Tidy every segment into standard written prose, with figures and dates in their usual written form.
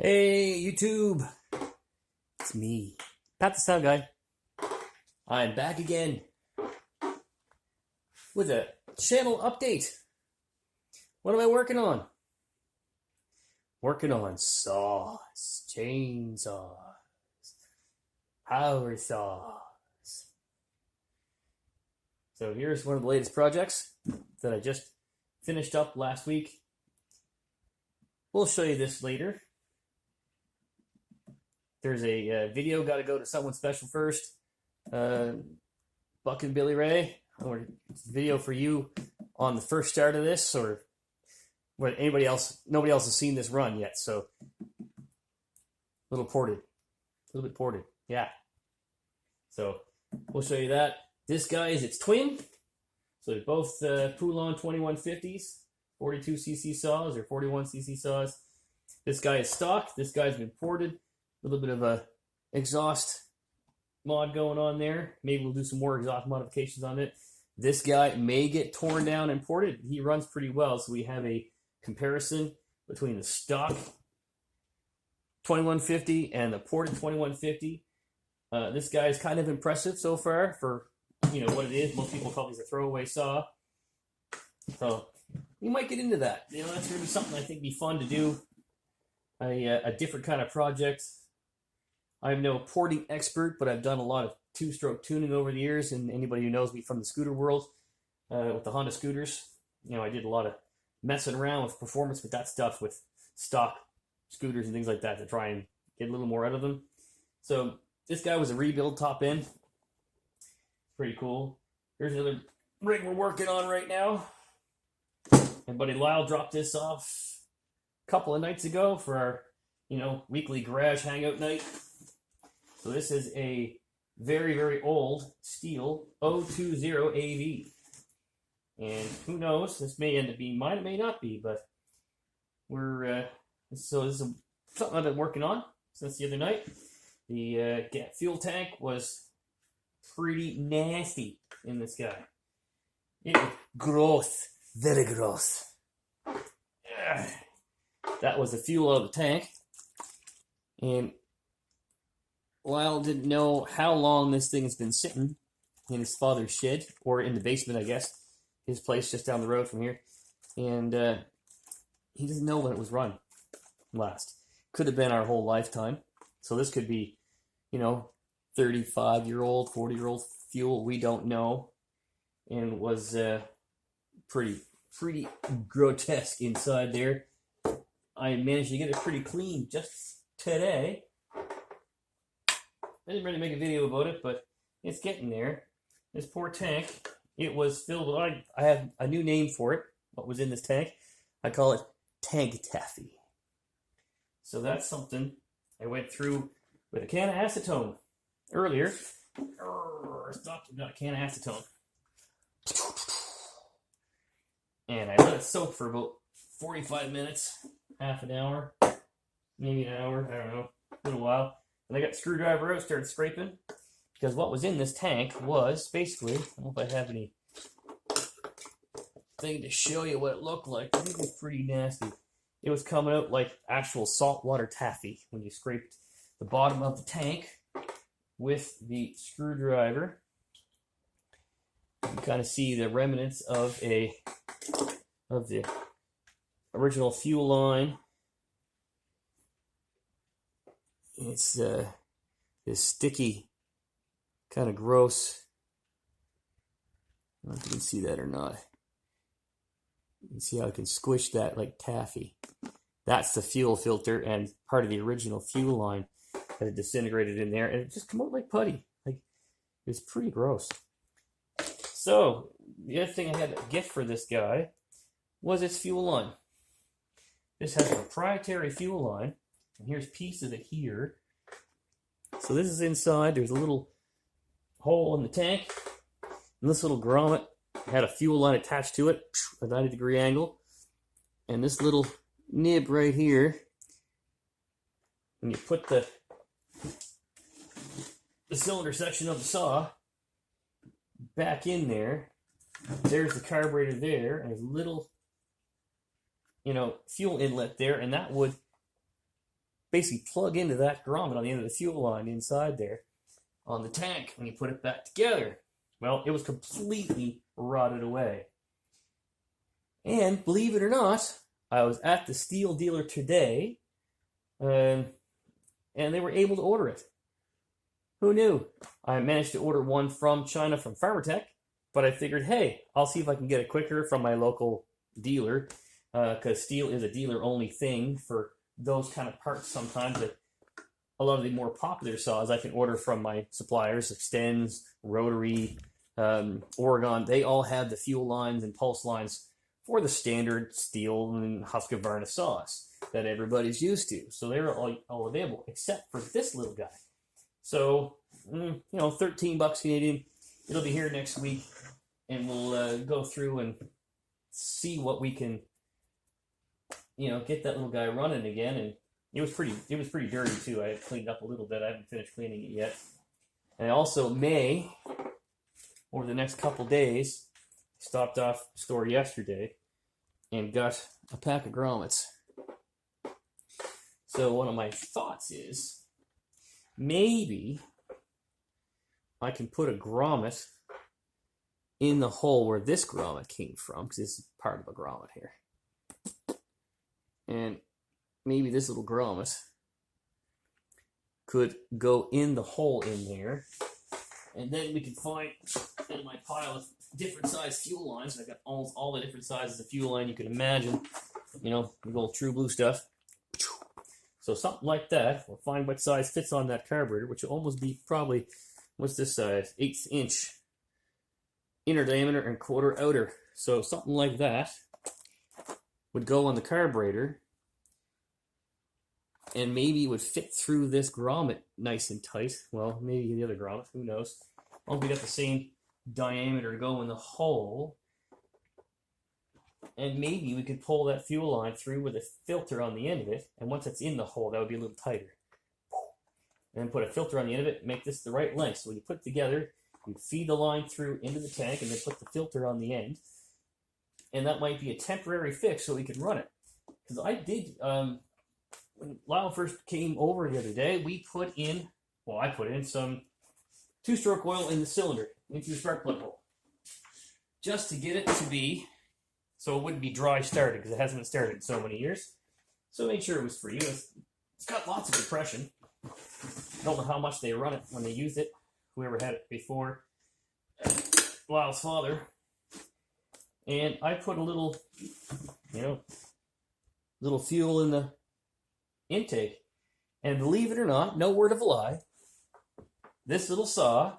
Hey, YouTube! It's me, Pat the Sound Guy. I'm back again with a channel update. What am I working on? Working on saws, chainsaws, power saws. So here's one of the latest projects that I just finished up last week. We'll show you this later. There's a video, got to go to someone special first. Buck and Billy Ray, or video for you on the first start of this, or what nobody else has seen this run yet, so a little bit ported, yeah. So we'll show you that. This guy is its twin, so they're both Poulan 2150s, 42cc saws or 41cc saws. This guy is stock. This guy's been ported. A little bit of a exhaust mod going on there. Maybe we'll do some more exhaust modifications on it. This guy may get torn down and ported. He runs pretty well, so we have a comparison between the stock 2150 and the ported 2150. This guy is kind of impressive so far for what it is. Most people call these a throwaway saw. So we might get into that. That's going to be something I think be fun to do. A different kind of project. I'm no porting expert, but I've done a lot of two-stroke tuning over the years, and anybody who knows me from the scooter world, with the Honda scooters, I did a lot of messing around with performance with that stuff, with stock scooters and things like that, to try and get a little more out of them. So this guy was a rebuild top end. Pretty cool. Here's another rig we're working on right now. And buddy Lyle dropped this off a couple of nights ago for our, weekly garage hangout night. So this is a very, very old steel 020 AV. And who knows, this may end up being mine, it may not be, but so this is something I've been working on since the other night. The fuel tank was pretty nasty in this guy. It was gross, very gross. That was the fuel out of the tank. And Lyle didn't know how long this thing has been sitting in his father's shed, or in the basement, I guess, his place just down the road from here. And he doesn't know when it was run last. Could have been our whole lifetime. So this could be, 35-year-old, 40-year-old fuel. We don't know. And was pretty grotesque inside there. I managed to get it pretty clean just today. I didn't really make a video about it, but it's getting there. This poor tank, it was filled with, I have a new name for it, what was in this tank. I call it Tank Taffy. So that's something I went through with a can of acetone earlier. Stopped, got a can of acetone. And I let it soak for about 45 minutes, half an hour, maybe an hour, I don't know, a little while. And I got the screwdriver out, started scraping, because what was in this tank was basically, I don't know if I have any thing to show you what it looked like. I think it was pretty nasty. It was coming out like actual saltwater taffy when you scraped the bottom of the tank with the screwdriver. You kind of see the remnants of the original fuel line. It's this sticky, kind of gross. I don't know if you can see that or not. You can see how I can squish that like taffy. That's the fuel filter and part of the original fuel line that had disintegrated in there, and it just came out like putty. Like, it's pretty gross. So the other thing I had a gift for this guy was its fuel line. This has a proprietary fuel line. And here's a piece of it here. So this is inside. There's a little hole in the tank. And this little grommet had a fuel line attached to it, a 90-degree angle. And this little nib right here, when you put the cylinder section of the saw back in there, there's the carburetor there, and there's a little, fuel inlet there, and that would basically plug into that grommet on the end of the fuel line inside there on the tank when you put it back together. Well, it was completely rotted away. And believe it or not, I was at the steel dealer today, and they were able to order it. Who knew? I managed to order one from China from Pharmatech, but I figured, hey, I'll see if I can get it quicker from my local dealer, because steel is a dealer-only thing for those kind of parts sometimes. That a lot of the more popular saws I can order from my suppliers, Extends, Rotary, Oregon. They all have the fuel lines and pulse lines for the standard steel and Husqvarna saws that everybody's used to. So they're all available, except for this little guy. So, $13 Canadian. It'll be here next week, and we'll go through and see what we can, get that little guy running again. And it was pretty dirty too. I had cleaned up a little bit. I haven't finished cleaning it yet. And I also over the next couple days, stopped off the store yesterday and got a pack of grommets. So one of my thoughts is maybe I can put a grommet in the hole where this grommet came from, because this is part of a grommet here. And maybe this little grommet could go in the hole in there, and then we can find in my pile of different size fuel lines. I've got all the different sizes of fuel line you can imagine, the old True Blue stuff. So something like that. We'll find what size fits on that carburetor, which will almost be probably, what's this size? 1/8 inch inner diameter and 1/4 outer. So something like that would go on the carburetor, and maybe it would fit through this grommet nice and tight. Well, maybe the other grommet, who knows? Well, we got the same diameter go in the hole, and maybe we could pull that fuel line through with a filter on the end of it, and once it's in the hole, that would be a little tighter. And then put a filter on the end of it, make this the right length. So when you put it together, you feed the line through into the tank, and then put the filter on the end. And that might be a temporary fix so we can run it. Because I did, when Lyle first came over the other day, I put in some 2-stroke oil in the cylinder, into the spark plug hole. Just to get it to be, so it wouldn't be dry started, because it hasn't been started in so many years. So make sure it was free. It's got lots of compression. I don't know how much they run it when they use it. Whoever had it before, Lyle's father. And I put a little, little fuel in the intake. And believe it or not, no word of a lie, this little saw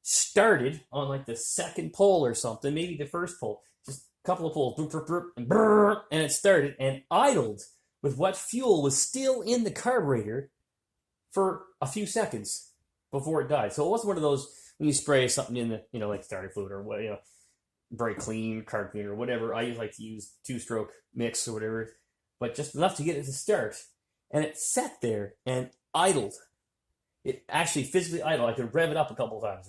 started on like the second pole or something, maybe the first pole. Just a couple of poles, and it started and idled with what fuel was still in the carburetor for a few seconds before it died. So it wasn't one of those when you spray something in the, like starter fluid or what, very clean, carb cleaner or whatever. I like to use 2-stroke mix or whatever, but just enough to get it to start. And it sat there and idled. It actually physically idled. I could rev it up a couple of times.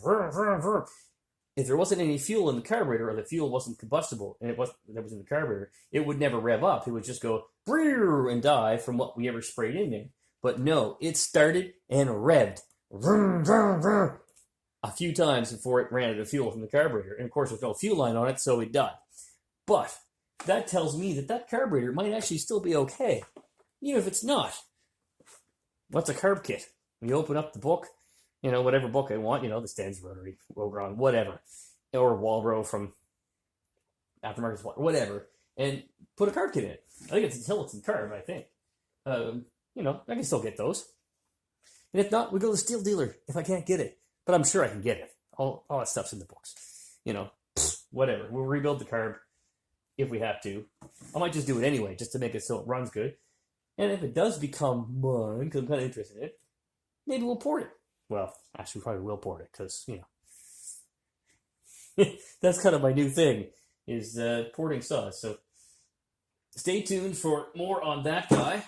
If there wasn't any fuel in the carburetor, or the fuel wasn't combustible and that was in the carburetor, it would never rev up. It would just go and die from what we ever sprayed in there. But no, it started and revved a few times before it ran out of fuel from the carburetor. And of course, there's no fuel line on it, so it died. But that tells me that carburetor might actually still be okay, even if it's not. What's a carb kit? When you open up the book, whatever book I want, the Stens, Rotary, Rogron, whatever, or Walbro from Aftermarket Supply, whatever, and put a carb kit in it. I think it's a Tillotson carb, I think. I can still get those. And if not, we go to the steel dealer if I can't get it. But I'm sure I can get it. All that stuff's in the books. Whatever. We'll rebuild the carb if we have to. I might just do it anyway, just to make it so it runs good. And if it does become mine, because I'm kind of interested in it, maybe we'll port it. Well, actually, we probably will port it, because, that's kind of my new thing, is porting saws. So stay tuned for more on that guy.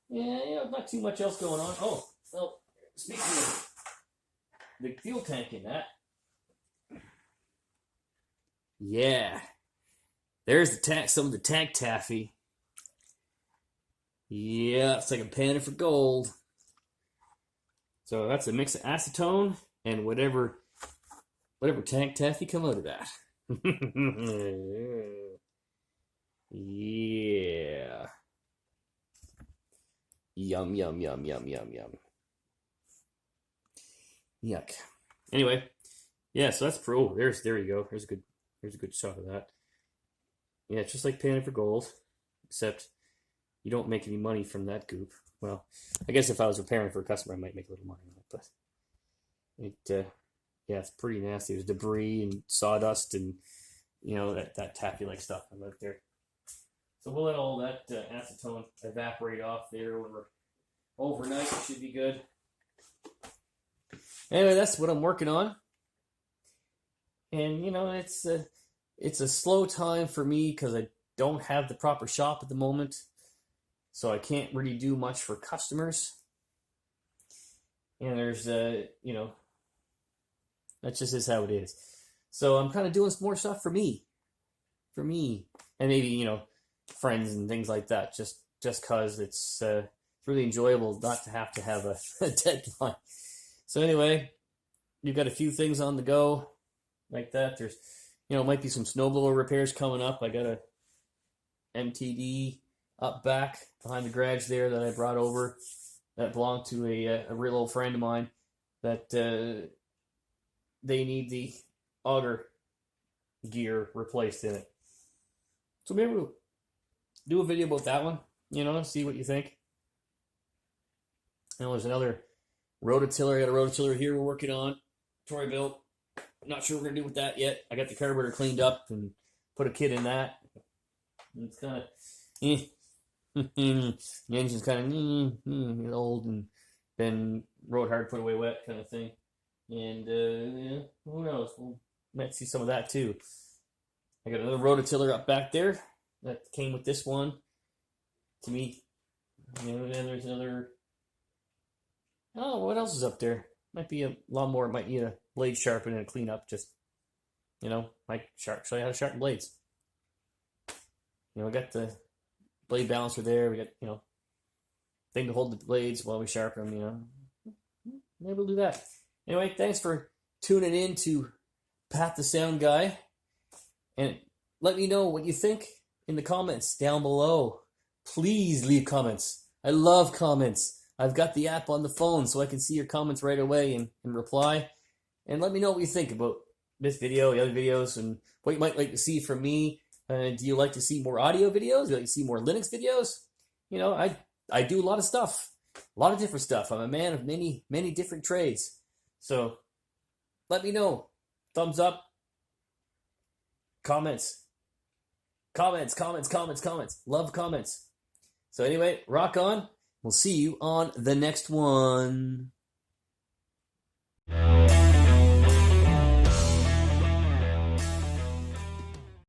Yeah, not too much else going on. Oh, well, speaking of the fuel tank in that, yeah, there's some of the tank taffy. Yeah, it's like a pan for gold. So that's a mix of acetone and whatever tank taffy come out of that. Yeah. Yum, yum, yum, yum, yum, yum. Yuck. Anyway, yeah, so that's pro. There you go. Here's a good shot of that. Yeah, it's just like panning for gold, except you don't make any money from that goop. Well, I guess if I was repairing for a customer, I might make a little money on it, but yeah, it's pretty nasty. There's debris and sawdust and that taffy like stuff out there. So we'll let all that acetone evaporate off there overnight. It should be good. Anyway, that's what I'm working on. And it's a slow time for me because I don't have the proper shop at the moment, so I can't really do much for customers. And there's that just is how it is. So I'm kind of doing some more stuff for me, and maybe friends and things like that. Just cause it's really enjoyable not to have a deadline. So anyway, you've got a few things on the go like that. There's might be some snowblower repairs coming up. I got a MTD up back behind the garage there that I brought over that belonged to a real old friend of mine that they need the auger gear replaced in it. So maybe we'll do a video about that one, see what you think. There's another rototiller. I got a rototiller here we're working on. Troy built. I'm not sure what we're going to do with that yet. I got the carburetor cleaned up and put a kit in that. And it's kind of the engine's kind of old and been rode hard, put away wet kind of thing. And who knows? We might see some of that too. I got another rototiller up back there that came with this one. To me, and there's another. Oh, what else is up there? Might be a lawnmower. Might need a blade sharpen and a clean up. Just might show you how to sharpen blades. We got the blade balancer there. We got thing to hold the blades while we sharpen them. Maybe we'll do that. Anyway, thanks for tuning in to Pat the Sound Guy, and let me know what you think in the comments down below. Please leave comments. I love comments. I've got the app on the phone so I can see your comments right away and reply. And let me know what you think about this video, the other videos, and what you might like to see from me. Do you like to see more audio videos? Do you like to see more Linux videos? I do a lot of stuff, a lot of different stuff. I'm a man of many, many different trades. So let me know. Thumbs up. Comments. Love comments. So anyway, rock on. We'll see you on the next one.